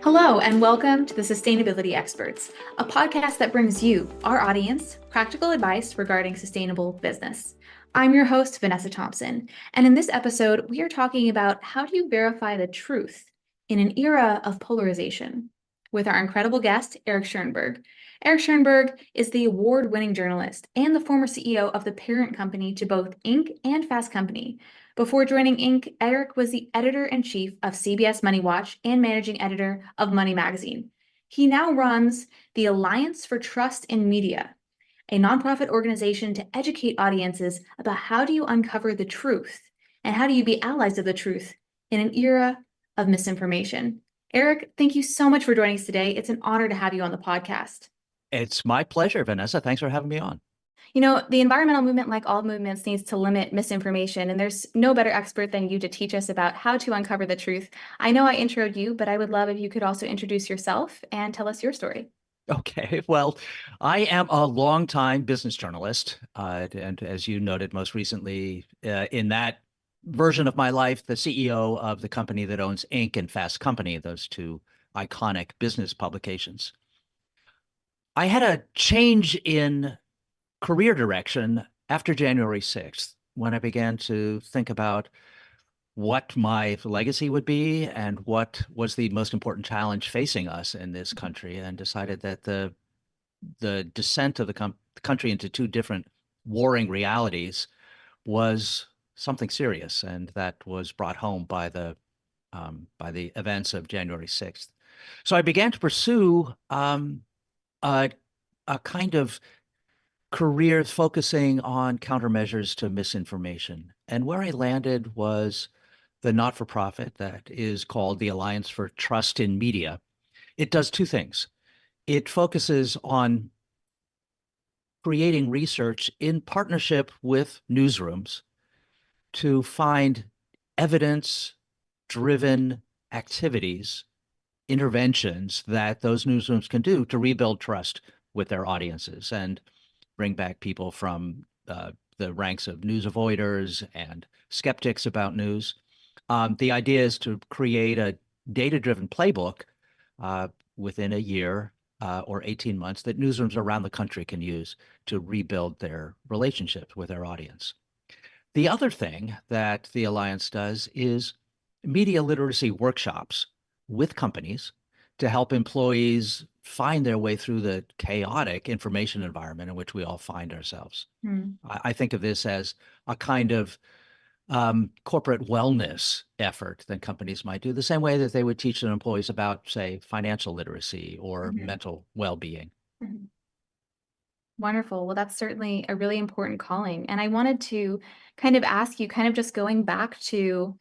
Hello, and welcome to the Sustainability Experts, a podcast that brings you, our audience, practical advice regarding sustainable business. I'm your host, Vanessa Thompson, and in this episode, we are talking about how do you verify the truth in an era of polarization with our incredible guest, Eric Schurenberg. Eric Schurenberg is the award-winning journalist and the former CEO of the parent company to both Inc. and Fast Company. Before joining Inc., Eric was the editor-in-chief of CBS Money Watch and managing editor of Money Magazine. He now runs the Alliance for Trust in Media, a nonprofit organization to educate audiences about how do you uncover the truth and how do you be allies of the truth in an era of misinformation. Eric, thank you so much for joining us today. It's an honor to have you on the podcast. It's my pleasure, Vanessa. Thanks for having me on. You know, the environmental movement, like all movements, needs to limit misinformation, and there's no better expert than you to teach us about how to uncover the truth. I know I introed you, but I would love if you could also introduce yourself and tell us your story. Okay, well, I am a longtime business journalist, and as you noted most recently, in that version of my life, the CEO of the company that owns Inc. and Fast Company, those two iconic business publications. I had a change in career direction after January 6th when I began to think about what my legacy would be and what was the most important challenge facing us in this country, and decided that the descent of the country into two different warring realities was something serious, and that was brought home by the events of January 6th. So I began to pursue a, a kind of career focusing on countermeasures to misinformation. And where I landed was the not-for-profit that is called the Alliance for Trust in Media. It does two things. It focuses on creating research in partnership with newsrooms to find evidence-driven activities, interventions that those newsrooms can do to rebuild trust with their audiences and bring back people from the ranks of news avoiders and skeptics about news. The idea is to create a data-driven playbook within a year or 18 months that newsrooms around the country can use to rebuild their relationships with their audience. The other thing that the Alliance does is media literacy workshops with companies to help employees find their way through the chaotic information environment in which we all find ourselves. I think of this as a kind of corporate wellness effort that companies might do, the same way that they would teach their employees about, say, financial literacy or mental well-being. Wonderful. Well, that's certainly a really important calling. And I wanted to kind of ask you, kind of just going back to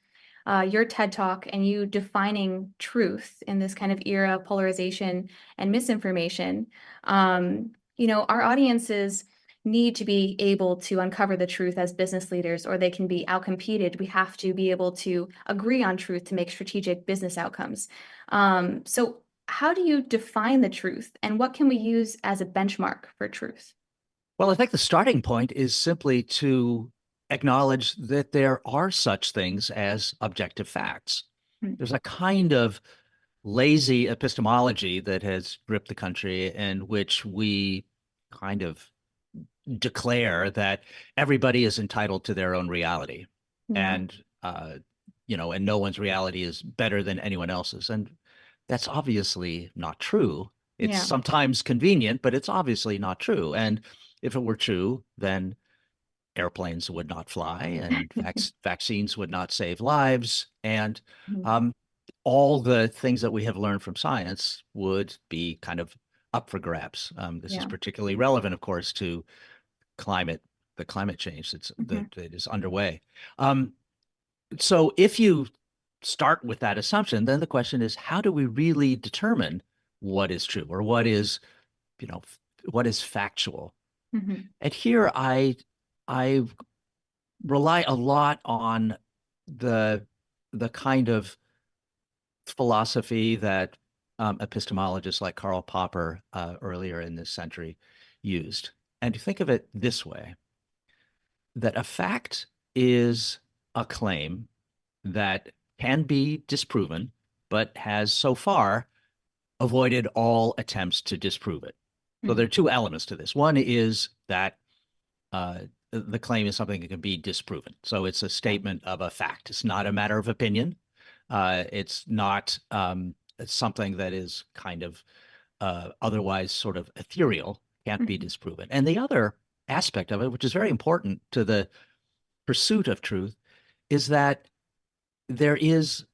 your TED Talk and you defining truth in this kind of era of polarization and misinformation. Our audiences need to be able to uncover the truth as business leaders, or they can be outcompeted. We have to be able to agree on truth to make strategic business outcomes. So how do you define the truth, and what can we use as a benchmark for truth? Well, I think the starting point is simply to acknowledge that there are such things as objective facts. Hmm. There's a kind of lazy epistemology that has gripped the country in which we kind of declare that everybody is entitled to their own reality, Yeah. and and no one's reality is better than anyone else's. And that's obviously not true. It's Yeah. sometimes convenient, but it's obviously not true. And if it were true, then airplanes would not fly, and vaccines would not save lives, and Mhm. um, all the things that we have learned from science would be kind of up for grabs. This is Yeah. particularly relevant, of course, to climate, the climate change Mhm. that is underway. Um, so if you start with that assumption, then the question is, how do we really determine what is true, or you know, what is factual? Mhm. And here I rely a lot on the the kind of philosophy that epistemologists like Karl Popper earlier in this century used. And to think of it this way, that a fact is a claim that can be disproven, but has so far avoided all attempts to disprove it. So there Mm. are two elements to this. One is that uh, the claim is something that can be disproven. So it's a Yeah. statement of a fact. It's not a matter of opinion. It's not it's something that is kind of otherwise sort of ethereal, can't be Mhm. disproven. And the other aspect of it, which is very important to the pursuit of truth, is that there is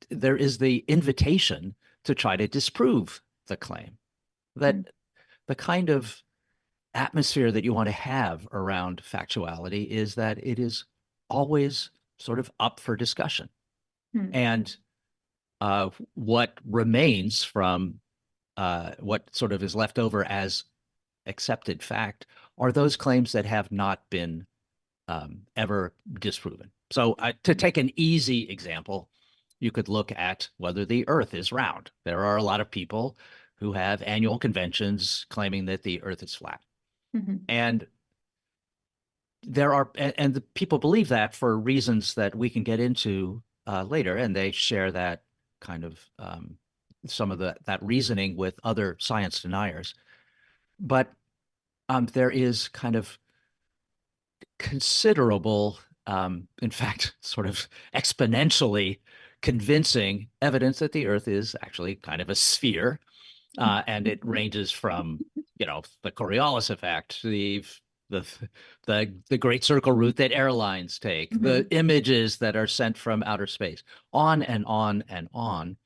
there is the invitation to try to disprove the claim. Mm. That the kind of atmosphere that you want to have around factuality is that it is always sort of up for discussion. Mm. And what remains from what sort of is left over as accepted fact are those claims that have not been ever disproven. So, to take an easy example, you could look at whether the Earth is round. There are a lot of people who have annual conventions claiming that the Earth is flat. Mhm. And and the people believe that for reasons that we can get into later, and they share that kind of some of that reasoning with other science deniers. But there is kind of considerable, in fact, sort of exponentially convincing evidence that the Earth is actually kind of a sphere, and it ranges from, the Coriolis effect, the the Great Circle route that airlines take, the Mhm. images that are sent from outer space, on and on and on.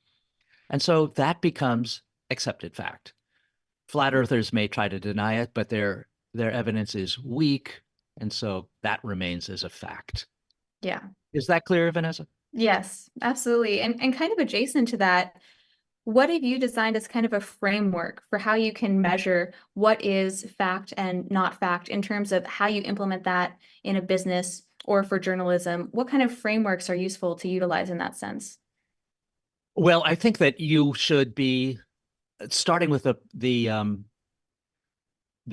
And so that becomes accepted fact. Flat earthers may try to deny it, but their evidence is weak, and so that remains as a fact. Yeah. Is that clear, Vanessa? Yes, absolutely. And kind of adjacent to that, what have you designed as kind of a framework for how you can measure what is fact and not fact in terms of how you implement that in a business or for journalism? What kind of frameworks are useful to utilize in that sense? Well, I think that you should be starting with the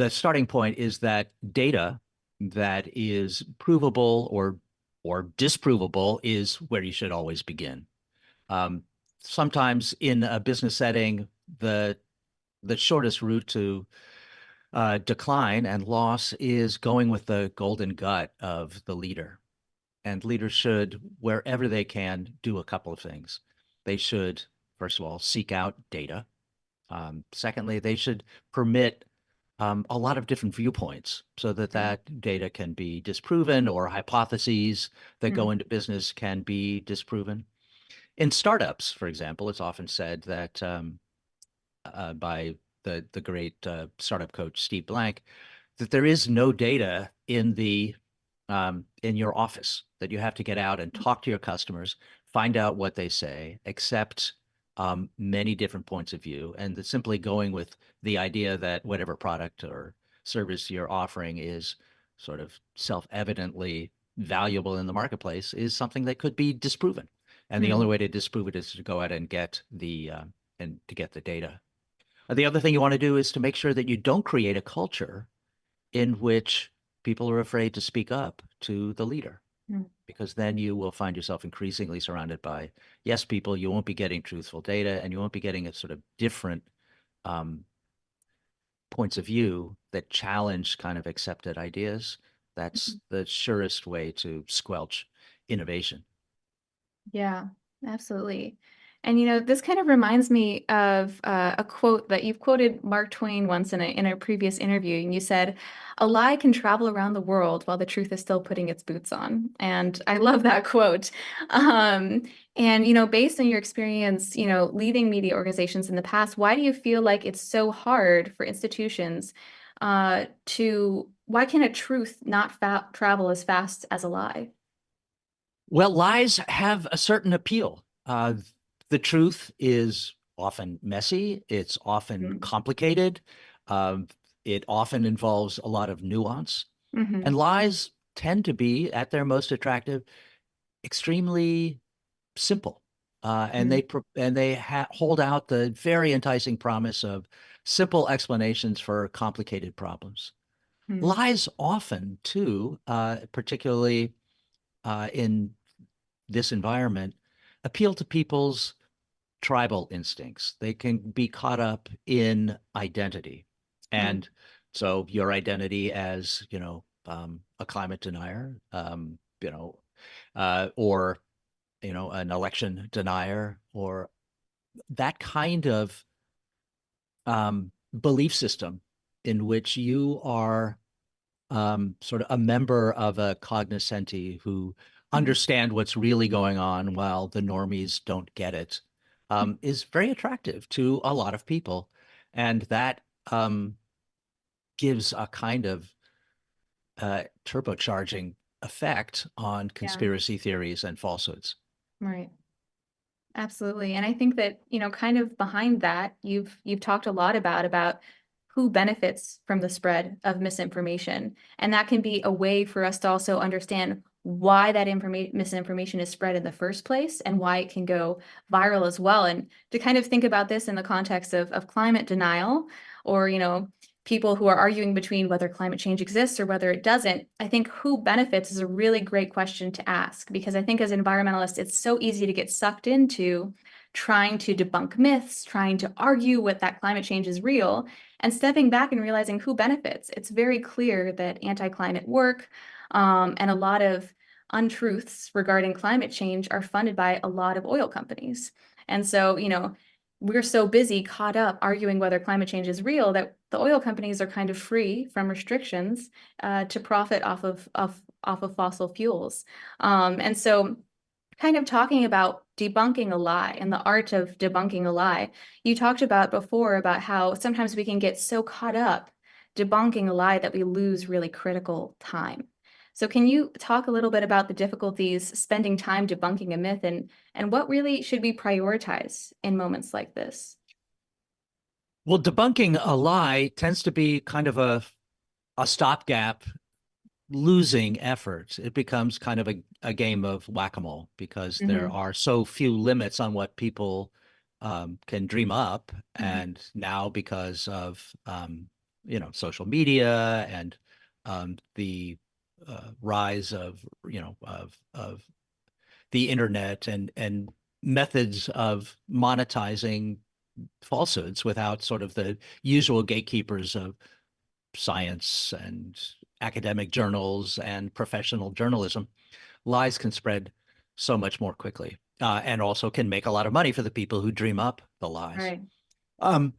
starting point is that data that is provable or disprovable is where you should always begin. Um, Sometimes in a business setting, the shortest route to decline and loss is going with the golden gut of the leader. And leaders should, wherever they can, do a couple of things. They should, first of all, seek out data. Secondly, they should permit a lot of different viewpoints so that Mm. that data can be disproven or hypotheses that go Mm. into business can be disproven. In startups, for example, it's often said that by the great startup coach Steve Blank that there is no data in your office, that you have to get out and talk to your customers, find out what they say, accept many different points of view, and that simply going with the idea that whatever product or service you're offering is sort of self-evidently valuable in the marketplace is something that could be disproven. And the only Mm. way to disprove it is to go out and get the data. The other thing you want to do is to make sure that you don't create a culture in which people are afraid to speak up to the leader, Mm. because then you will find yourself increasingly surrounded by yes people. You won't be getting truthful data, and you won't be getting a sort of different um, points of view that challenge kind of accepted ideas. That's Mm. the surest way to squelch innovation. Yeah, absolutely. And this kind of reminds me of a quote that you've quoted Mark Twain once in a previous interview, and you said, "A lie can travel around the world while the truth is still putting its boots on." And I love that quote. And based on your experience, leading media organizations in the past, why do you feel like it's so hard for institutions to? Why can a truth not travel as fast as a lie? Well, lies have a certain appeal. The truth is often messy, it's often Mm. complicated, um, it often involves a lot of nuance, and Mhm. lies tend to be, at their most attractive, extremely simple. And Mm. they hold out the very enticing promise of simple explanations for complicated problems. Mm. Lies often, too, particularly in this environment, appeal to people's tribal instincts. They can be caught up in identity. Mm, And so your identity as, a climate denier, or, an election denier, or that kind of belief system in which you are sort of a member of a cognoscenti who mm, understand what's really going on while the normies don't get it, mm. is very attractive to a lot of people. And that um, gives a kind of turbocharging effect on Yeah, conspiracy theories and falsehoods. right. Absolutely. And I think that, kind of behind that, you've talked a lot about who benefits from the spread of misinformation. And that can be a way for us to also understand why that information misinformation is spread in the first place and why it can go viral as well. And to kind of think about this in the context of climate denial or, people who are arguing between whether climate change exists or whether it doesn't, I think who benefits is a really great question to ask because I think as environmentalists, it's so easy to get sucked into trying to debunk myths, trying to argue what that climate change is real, and stepping back and realizing who benefits. It's very clear that anti-climate work and a lot of untruths regarding climate change are funded by a lot of oil companies. And so, we're so busy caught up arguing whether climate change is real that the oil companies are kind of free from restrictions to profit off of fossil fuels. And so kind of talking about debunking a lie and the art of debunking a lie, you talked about before about how sometimes we can get so caught up debunking a lie that we lose really critical time. So can you talk a little bit about the difficulties spending time debunking a myth and what really should we prioritize in moments like this? Well, debunking a lie tends to be kind of a stopgap losing efforts. It becomes kind of a game of whack-a-mole because there Hmm. are so few limits on what people can dream up. Hmm. And now because of social media and the rise of the internet and methods of monetizing falsehoods without sort of the usual gatekeepers of science and academic journals and professional journalism, lies can spread so much more quickly, and also can make a lot of money for the people who dream up the lies. Right. Um,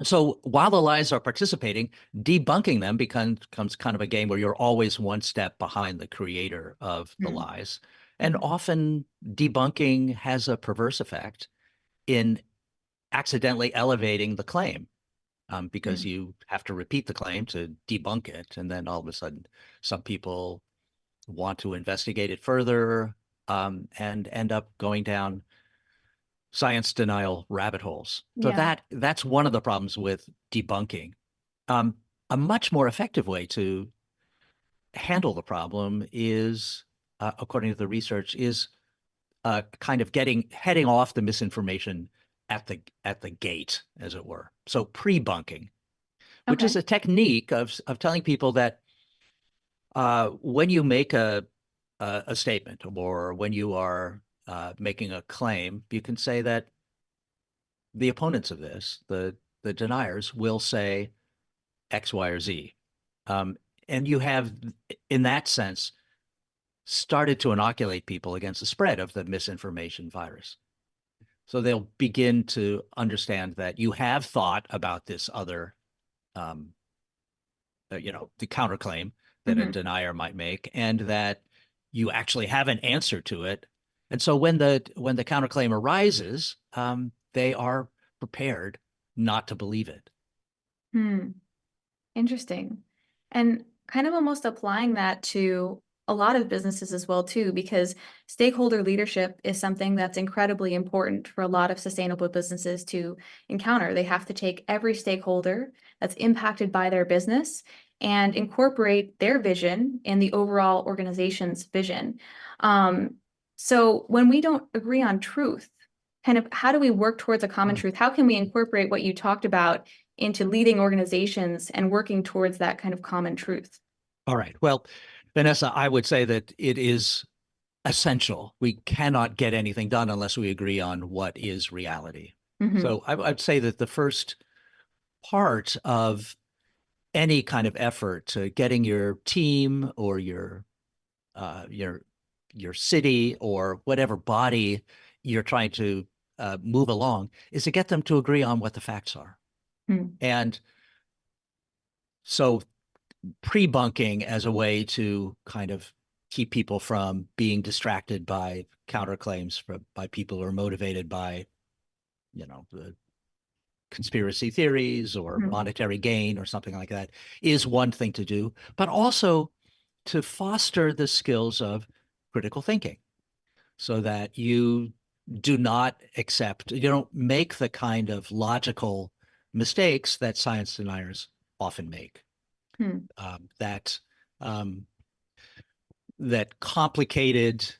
so while the lies are participating, debunking them becomes kind of a game where you're always one step behind the creator of the Mm-hmm. lies. And often debunking has a perverse effect in accidentally elevating the claim, because Mm-hmm. you have to repeat the claim to debunk it. And then all of a sudden, some people want to investigate it further, and end up going down science denial rabbit holes. So Yeah. that's one of the problems with debunking. Um, a much more effective way to handle the problem is, according to the research, is kind of heading off the misinformation at the gate, as it were. So pre-bunking, which is Okay. a technique of telling people that when you make a statement or when you are making a claim, you can say that the opponents of this, the deniers, will say X, Y, or Z, and you have, in that sense, started to inoculate people against the spread of the misinformation virus. So they'll begin to understand that you have thought about this other um, the counterclaim that a Hmm. denier might make, and that you actually have an answer to it. And so when the counterclaim arises, they are prepared not to believe it. Hmm. Interesting. And kind of almost applying that to a lot of businesses as well too, because stakeholder leadership is something that's incredibly important for a lot of sustainable businesses to encounter. They have to take every stakeholder that's impacted by their business and incorporate their vision in the overall organization's vision. Um, so when we don't agree on truth, kind of how do we work towards a common truth? How can we incorporate what you talked about into leading organizations and working towards that kind of common truth? All right. Well, Vanessa, I would say that it is essential. We cannot get anything done unless we agree on what is reality. Hmm. So I'd say that the first part of any kind of effort to getting your team or uh, your your city or whatever body you're trying to move along is to get them to agree on what the facts are. And so pre-bunking as a way to kind of keep people from being distracted by counterclaims by people who are motivated by, the conspiracy theories or Hmm. monetary gain or something like that is one thing to do, but also to foster the skills of critical thinking so that you do not accept, you don't make the kind of logical mistakes that science deniers often make. Hmm. Um, that um, that complicated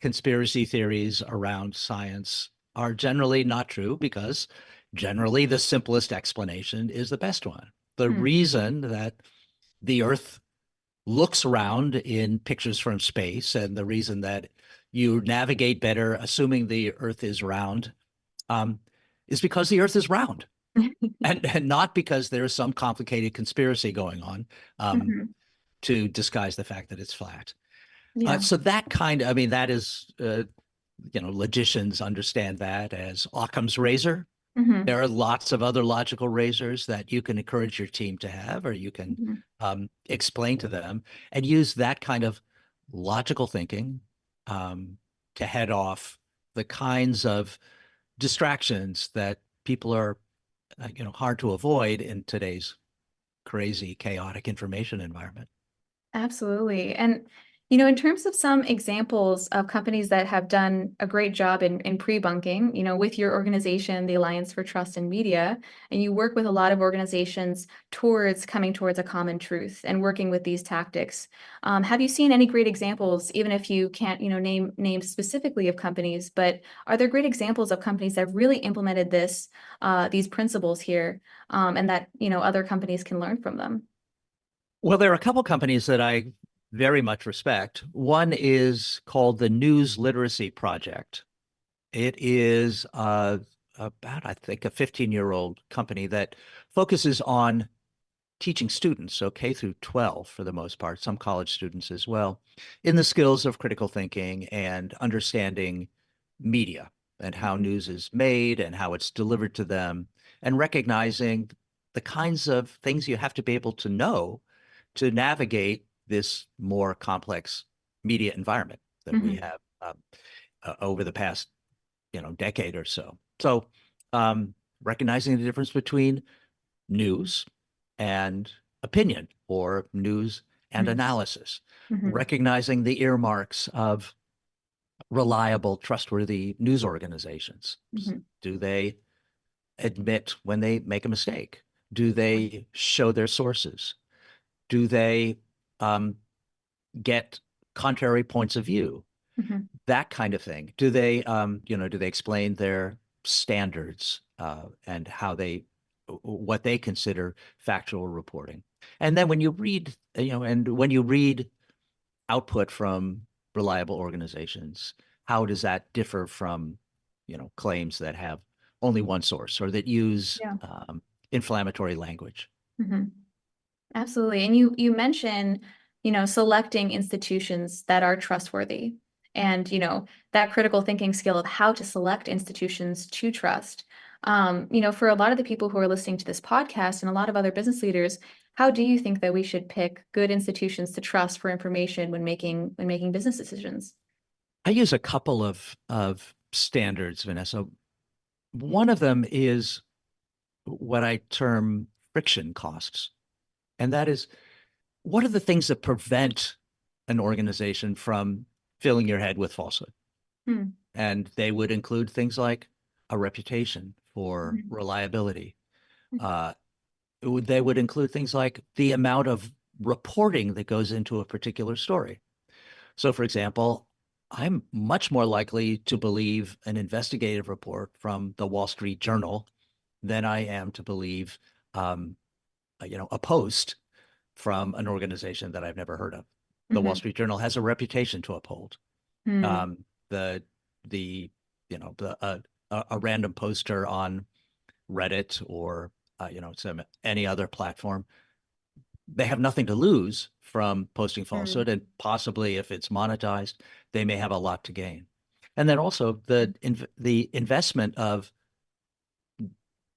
conspiracy theories around science are generally not true because generally the simplest explanation is the best one. The Hmm. reason that the Earth looks around in pictures from space and the reason that you navigate better assuming the Earth is round um, is because the Earth is round and not because there's some complicated conspiracy going on Hmm. to disguise the fact that it's flat. Yeah. So that kind of, I mean, that is, logicians understand that as Occam's razor. Hmm. There are lots of other logical razors that you can encourage your team to have, or you can Hmm. explain to them and use that kind of logical thinking um, to head off the kinds of distractions that people are, hard to avoid in today's crazy, chaotic information environment. Absolutely. And, in terms of some examples of companies that have done a great job in pre-bunking, with your organization, the Alliance for Trust in Media, and you work with a lot of organizations towards coming towards a common truth and working with these tactics. Have you seen any great examples, even if you can't, name names specifically of companies, but are there great examples of companies that really implemented these principles here, and that, other companies can learn from them? Well, there are a couple companies that I very much respect. One is called the News Literacy Project. It is about, I think, a 15-year-old company that focuses on teaching students, so K through 12 for the most part, some college students as well, in the skills of critical thinking and understanding media and how Mhm. news is made and how it's delivered to them, and recognizing the kinds of things you have to be able to know to navigate this more complex media environment that we Mhm. have over the past, decade or so. So, um, recognizing the difference between news and opinion or news and Mhm. analysis, Mhm. recognizing the earmarks of reliable, trustworthy news organizations. Mhm. Do they admit when they make a mistake? Do they show their sources? Do they um, get contrary points of view? Mhm. That kind of thing. Do they explain their standards and what they consider factual reporting? And then when you read output from reliable organizations, how does that differ from, claims that have only one source or that use Yeah. inflammatory language? Mhm. Absolutely. And you mentioned, selecting institutions that are trustworthy and, that critical thinking skill of how to select institutions to trust. For a lot of the people who are listening to this podcast and a lot of other business leaders, how do you think that we should pick good institutions to trust for information when making business decisions? I use a couple of standards, Vanessa. One of them is what I term friction costs. And that is, what are the things that prevent an organization from filling your head with falsehood? Hmm. And they would include things like a reputation for Mhm. reliability. Uh, they would include things like the amount of reporting that goes into a particular story. So, for example, I'm much more likely to believe an investigative report from the Wall Street Journal than I am to believe, um, a post from an organization that I've never heard of. The Wall Hmm. Street Journal has a reputation to uphold. Hmm. Um, the the a random poster on Reddit or any other platform, they have nothing to lose from posting falsehood, Hmm. and possibly if it's monetized, they may have a lot to gain. And then also the investment of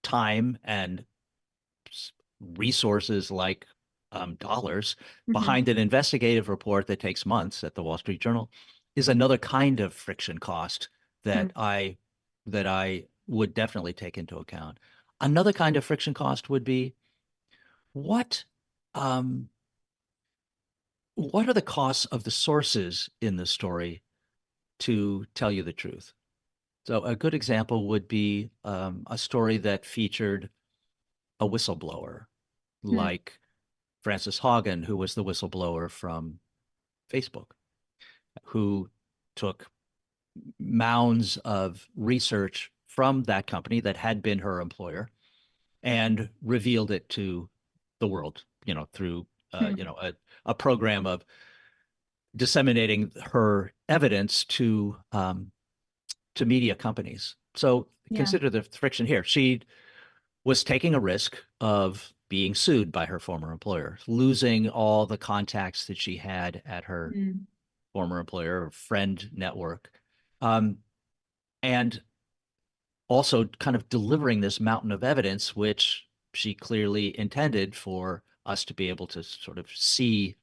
time and resources like dollars Hmm. behind an investigative report that takes months at the Wall Street Journal is another kind of friction cost Hmm. that I would definitely take into account. Another kind of friction cost would be what um, what are the costs of the sources in the story to tell you the truth? So a good example would be a story that featured a whistleblower, Hmm. like Frances Haugen, who was the whistleblower from Facebook, who took mounds of research from that company that had been her employer and revealed it to the world, through Hmm. a program of disseminating her evidence to media companies. So Yeah. consider the friction here. She was taking a risk of being sued by her former employer, losing all the contacts that she had at her Hmm. former employer or friend network, um, and also kind of delivering this mountain of evidence, which she clearly intended for us to be able to sort of see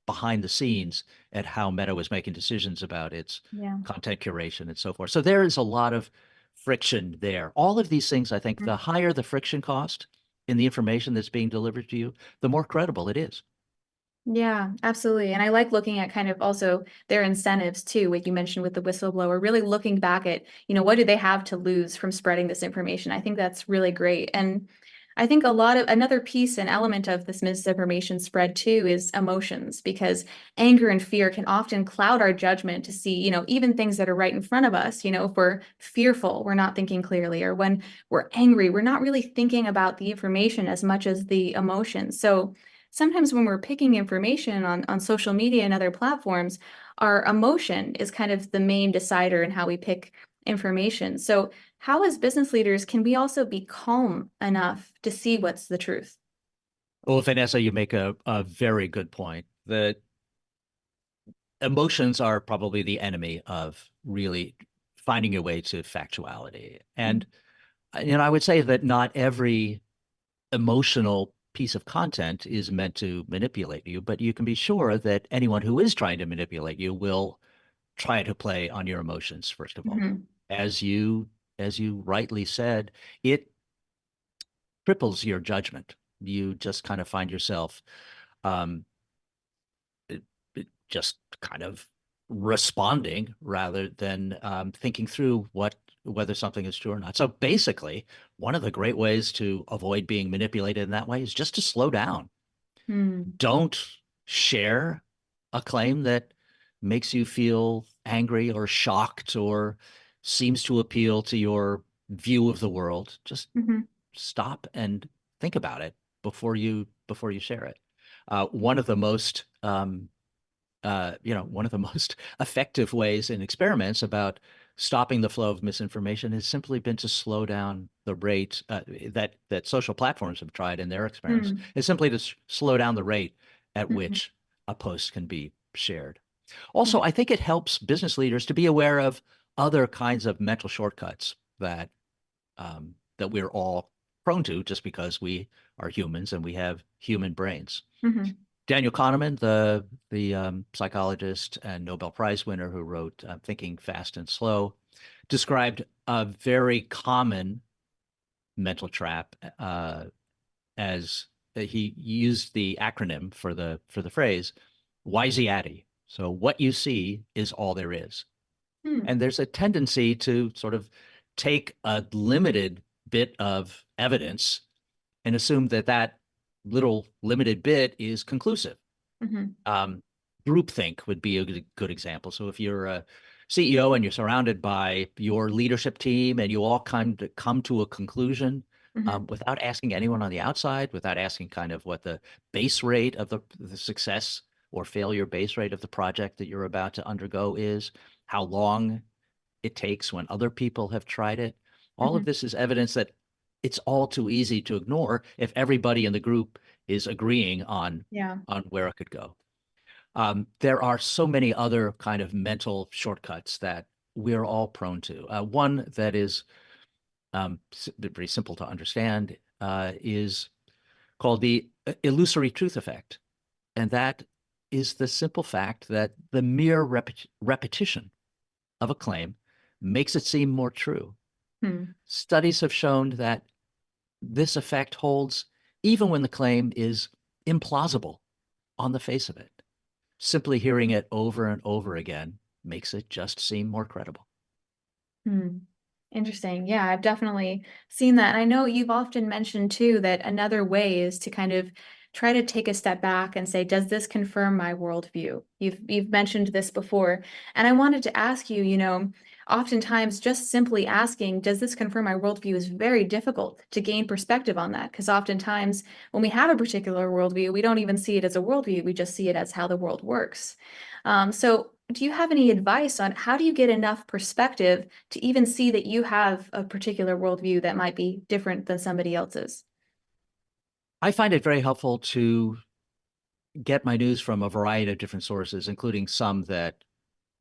behind the scenes at how Meta was making decisions about its Yeah. content curation and so forth. So there is a lot of friction there. All of these things, I think, the higher the friction cost in the information that's being delivered to you, the more credible it is. Yeah, absolutely. And I like looking at kind of also their incentives too, what you mentioned with the whistleblower, really looking back at, what do they have to lose from spreading this information? I think that's really great. And I think a lot of another piece and element of this misinformation spread too is emotions, because anger and fear can often cloud our judgment to see, even things that are right in front of us. If we're fearful, we're not thinking clearly, or when we're angry, we're not really thinking about the information as much as the emotions. So sometimes when we're picking information on social media and other platforms, our emotion is kind of the main decider in how we pick information. So, how as business leaders can we also be calm enough to see what's the truth? Well, Vanessa, you make a very good point. That emotions are probably the enemy of really finding your way to factuality. And I would say that not every emotional piece of content is meant to manipulate you, but you can be sure that anyone who is trying to manipulate you will try to play on your emotions, first of all. Mhm. As you rightly said, it cripples your judgment. You just kind of find yourself um, just kind of responding rather than thinking through whether something is true or not. So basically, one of the great ways to avoid being manipulated in that way is just to slow down. Hmm. Don't share a claim that makes you feel angry or shocked or seems to appeal to your view of the world. Just Mhm. stop and think about it before you share it. One of the most one of the most effective ways in experiments about stopping the flow of misinformation has simply been to slow down the rate that social platforms have tried in their experiments. Hmm. Is simply to slow down the rate at Mhm. which a post can be shared. Yeah. Also, I think it helps business leaders to be aware of other kinds of mental shortcuts that we're all prone to just because we are humans and we have human brains. Mhm. Daniel Kahneman, the psychologist and Nobel Prize winner who wrote Thinking Fast and Slow, described a very common mental trap as he used the acronym for the phrase WYSIATI. So what you see is all there is. Hmm. And there's a tendency to sort of take a limited bit of evidence and assume that that little limited bit is conclusive. Mhm. Um, Groupthink would be a good example. So if you're a CEO and you're surrounded by your leadership team and you all come to a conclusion Mhm. without asking anyone on the outside, without asking kind of what the base rate of the success or failure base rate of the project that you're about to undergo is, how long it takes when other people have tried it. All of Hmm. this is evidence that it's all too easy to ignore if everybody in the group is agreeing Yeah. on where it could go. There are so many other kind of mental shortcuts that we're all prone to. One that is very simple to understand is called the illusory truth effect. And that is the simple fact that the mere repetition of a claim makes it seem more true. Hmm. Studies have shown that this effect holds even when the claim is implausible on the face of it. Simply hearing it over and over again makes it just seem more credible. Hmm. Interesting. Yeah, I've definitely seen that. And I know you've often mentioned too that another way is to kind of try to take a step back and say, does this confirm my worldview? You've mentioned this before. And I wanted to ask you, oftentimes just simply asking, does this confirm my worldview is very difficult to gain perspective on that. Because oftentimes when we have a particular worldview, we don't even see it as a worldview, we just see it as how the world works. So do you have any advice on how do you get enough perspective to even see that you have a particular worldview that might be different than somebody else's? I find it very helpful to get my news from a variety of different sources, including some that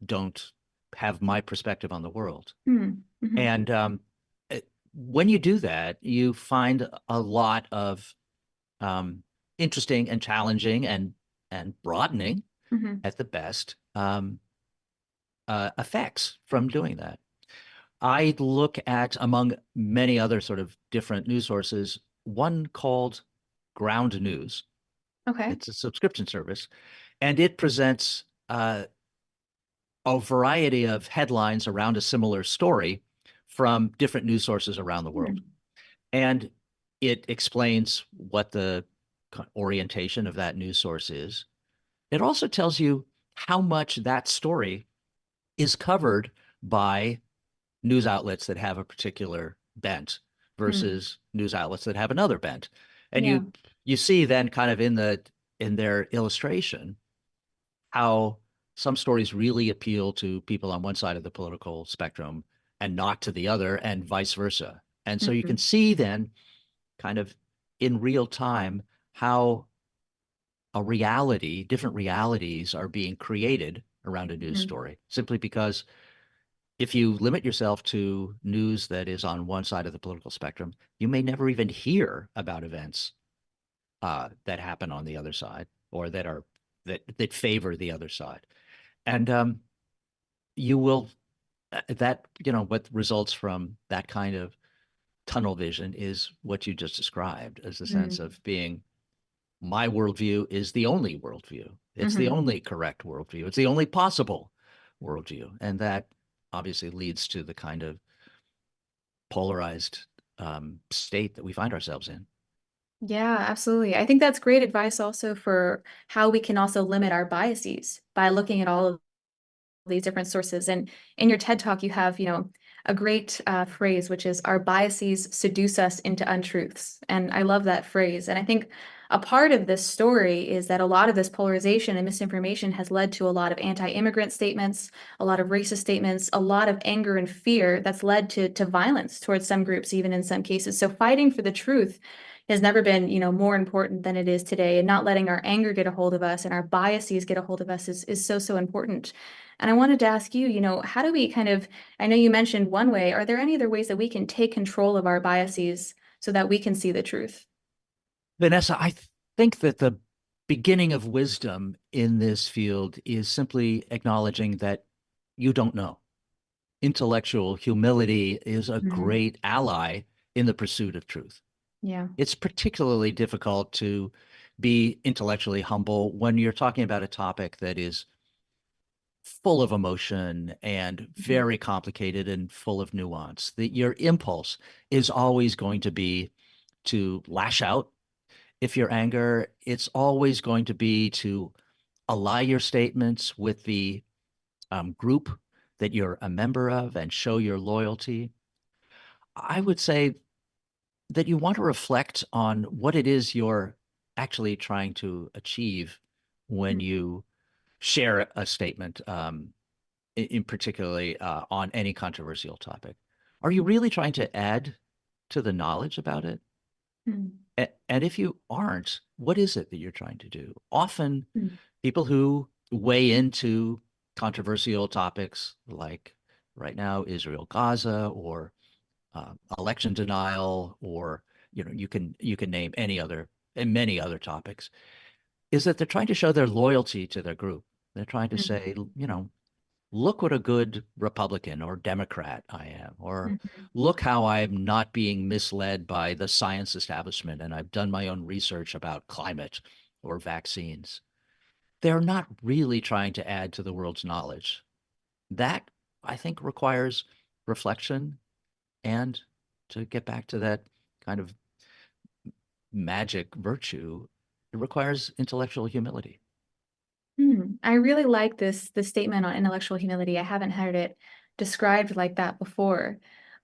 don't have my perspective on the world. Hmm. Hmm. And when you do that, you find a lot of um, interesting and challenging and broadening, Hmm. at the best, effects from doing that. I look at, among many other sort of different news sources, one called Ground News. Okay. It's a subscription service, and it presents a variety of headlines around a similar story from different news sources around the world. Hmm. And it explains what the orientation of that news source is. It also tells you how much that story is covered by news outlets that have a particular bent Hmm. versus news outlets that have another bent. And Yeah. you see then kind of in their illustration how some stories really appeal to people on one side of the political spectrum and not to the other, and vice versa. And so you can Hmm. see then kind of in real time how different realities are being created around a news Hmm. story, simply because if you limit yourself to news that is on one side of the political spectrum, you may never even hear about events that happen on the other side, or that favor the other side. And you will that what results from that kind of tunnel vision is what you just described, as the sense Hmm. of being, my worldview is the only worldview. It's the Hmm. only correct worldview. It's the only possible worldview. And that obviously leads to the kind of polarized state that we find ourselves in. Yeah, absolutely. I think that's great advice also for how we can also limit our biases by looking at all of these different sources. And in your TED Talk, you have, a great phrase, which is our biases seduce us into untruths. And I love that phrase. And I think a part of this story is that a lot of this polarization and misinformation has led to a lot of anti-immigrant statements, a lot of racist statements, a lot of anger and fear that's led to violence towards some groups, even in some cases. So fighting for the truth has never been, more important than it is today. And not letting our anger get a hold of us and our biases get a hold of us is so, so important. And I wanted to ask you, how do we kind of, I know you mentioned one way, are there any other ways that we can take control of our biases so that we can see the truth? Vanessa, I think that the beginning of wisdom in this field is simply acknowledging that you don't know. Intellectual humility is a Mhm. great ally in the pursuit of truth. Yeah. It's particularly difficult to be intellectually humble when you're talking about a topic that is full of emotion and Mhm. very complicated and full of nuance. That your impulse is always going to be to lash out. If you're anger, it's always going to be to ally your statements with the group that you're a member of and show your loyalty. I would say that you want to reflect on what it is you're actually trying to achieve when Mm, you share a statement, in particularly on any controversial topic. Are you really trying to add to the knowledge about it? mm, And if you aren't, what is it that you're trying to do? Often, mm, people who weigh into controversial topics like right now, Israel, Gaza, or election denial, or you can name any other and many other topics, is that they're trying to show their loyalty to their group. They're trying to mm, say, look what a good Republican or Democrat I am, or mm, look how I'm not being misled by the science establishment and I've done my own research about climate or vaccines. They're not really trying to add to the world's knowledge. That, I think, requires reflection, and to get back to that kind of magic virtue, it requires intellectual humility. I really like this statement on intellectual humility. I haven't heard it described like that before.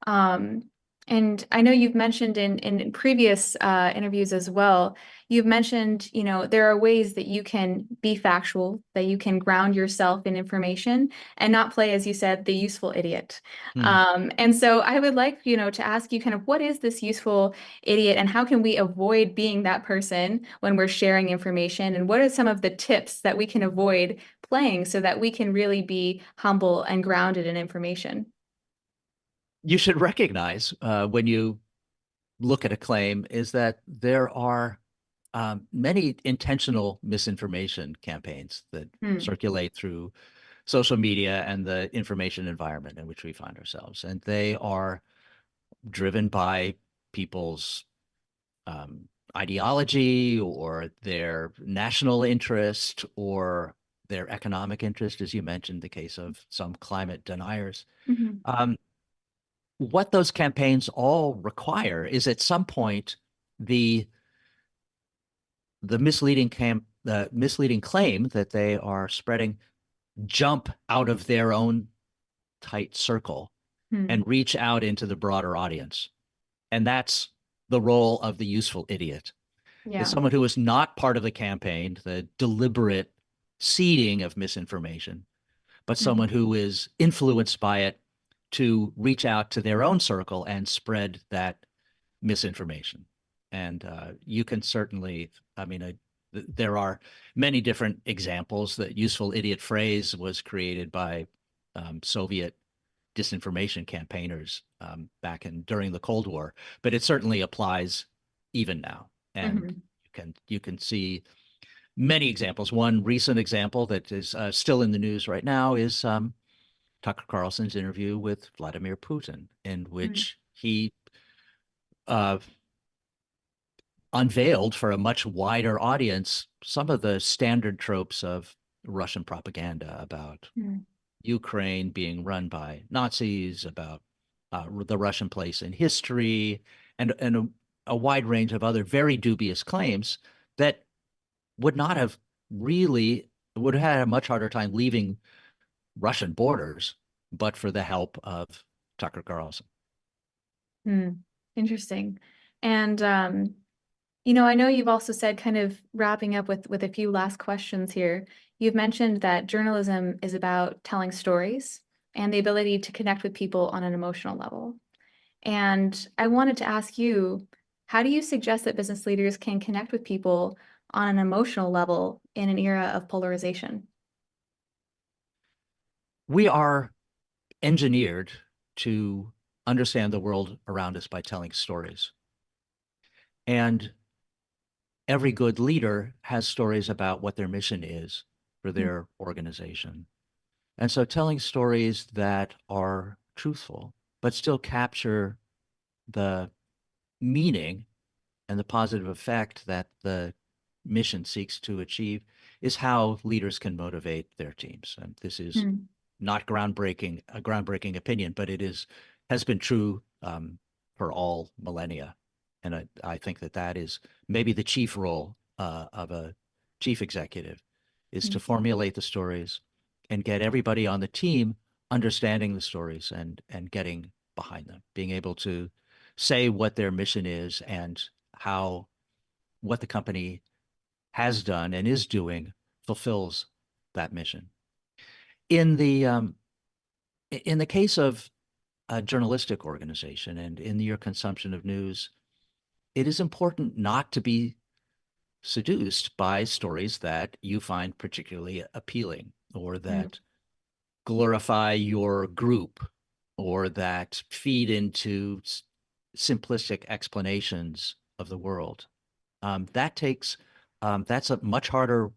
Um, and I know you've mentioned in previous interviews as well, you've mentioned, there are ways that you can be factual, that you can ground yourself in information and not play, as you said, the useful idiot. Hmm. And so I would like, to ask you kind of what is this useful idiot and how can we avoid being that person when we're sharing information? And what are some of the tips that we can avoid playing so that we can really be humble and grounded in information? You should recognize when you look at a claim is that there are many intentional misinformation campaigns that Hmm. circulate through social media and the information environment in which we find ourselves. And they are driven by people's um, ideology or their national interest or their economic interest, as you mentioned, the case of some climate deniers. Mhm. Um, what those campaigns all require is at some point the the misleading claim that they are spreading jump out of their own tight circle Hmm. and reach out into the broader audience. And that's the role of the useful idiot, is Yeah. someone who is not part of the campaign, the deliberate seeding of misinformation, but Hmm. someone who is influenced by it to reach out to their own circle and spread that misinformation. And you can certainly, I mean, there are many different examples. The useful idiot phrase was created by Soviet disinformation campaigners back in during the Cold War, but it certainly applies even now. And Mhm. you can see many examples. One recent example that is still in the news right now is Tucker Carlson's interview with Vladimir Putin, in Hmm. which he uh, unveiled for a much wider audience some of the standard tropes of Russian propaganda about Hmm. Ukraine being run by Nazis, about the Russian place in history, and a wide range of other very dubious claims that would not have really would have had a much harder time leaving Russian borders, but for the help of Tucker Carlson. Hmm. Interesting. And I know you've also said, kind of wrapping up with a few last questions here, you've mentioned that journalism is about telling stories and the ability to connect with people on an emotional level. And I wanted to ask you, how do you suggest that business leaders can connect with people on an emotional level in an era of polarization? We are engineered to understand the world around us by telling stories. And every good leader has stories about what their mission is for Hmm. their organization. And so telling stories that are truthful, but still capture the meaning and the positive effect that the mission seeks to achieve is how leaders can motivate their teams. And this is Hmm. not a groundbreaking opinion, but it has been true for all millennia. And I think that is maybe the chief role of a chief executive, is Hmm. to formulate the stories and get everybody on the team understanding the stories and getting behind them, being able to say what their mission is and how what the company has done and is doing fulfills that mission. In the in the case of a journalistic organization and in your consumption of news, it is important not to be seduced by stories that you find particularly appealing or Mm, that glorify your group or that feed into simplistic explanations of the world. That's a much harder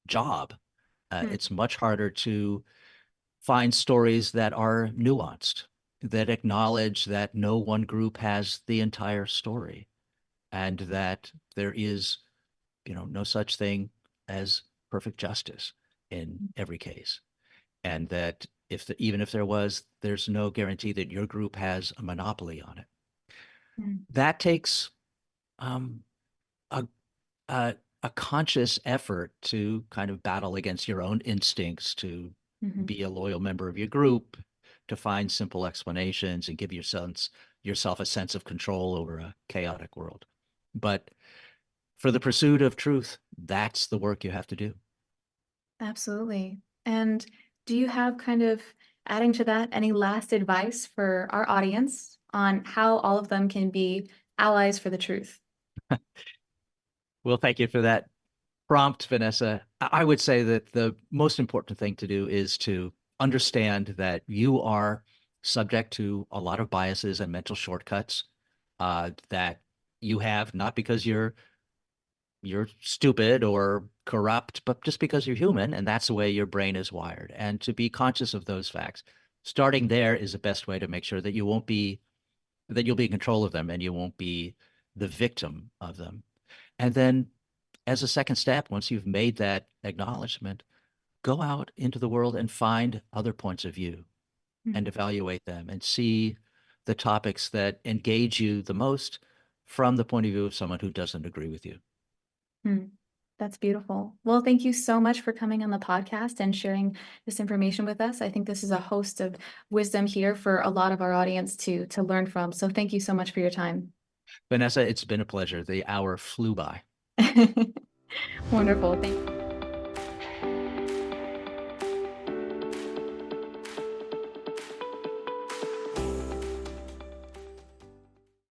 job. mm, It's much harder to find stories that are nuanced, that acknowledge that no one group has the entire story, and that there is, no such thing as perfect justice in every case, and that even if there was, there's no guarantee that your group has a monopoly on it. mm, That takes um, a, a conscious effort to kind of battle against your own instincts to mhm. be a loyal member of your group, to find simple explanations and give yourself a sense of control over a chaotic world. But for the pursuit of truth, that's the work you have to do. Absolutely. And do you have kind of adding to that any last advice for our audience on how all of them can be allies for the truth? Well, thank you for that prompt, Vanessa. I would say that the most important thing to do is to understand that you are subject to a lot of biases and mental shortcuts that you have, not because you're stupid or corrupt, but just because you're human, and that's the way your brain is wired. And to be conscious of those facts, starting there is the best way to make sure that you'll be in control of them and you won't be the victim of them. And then as a second step, once you've made that acknowledgement, go out into the world and find other points of view Mm, and evaluate them and see the topics that engage you the most from the point of view of someone who doesn't agree with you. mm. That's beautiful. Well, thank you so much for coming on the podcast and sharing this information with us. I think this is a host of wisdom here for a lot of our audience to learn from. So thank you so much for your time. Vanessa, it's been a pleasure. The hour flew by. Wonderful. Thank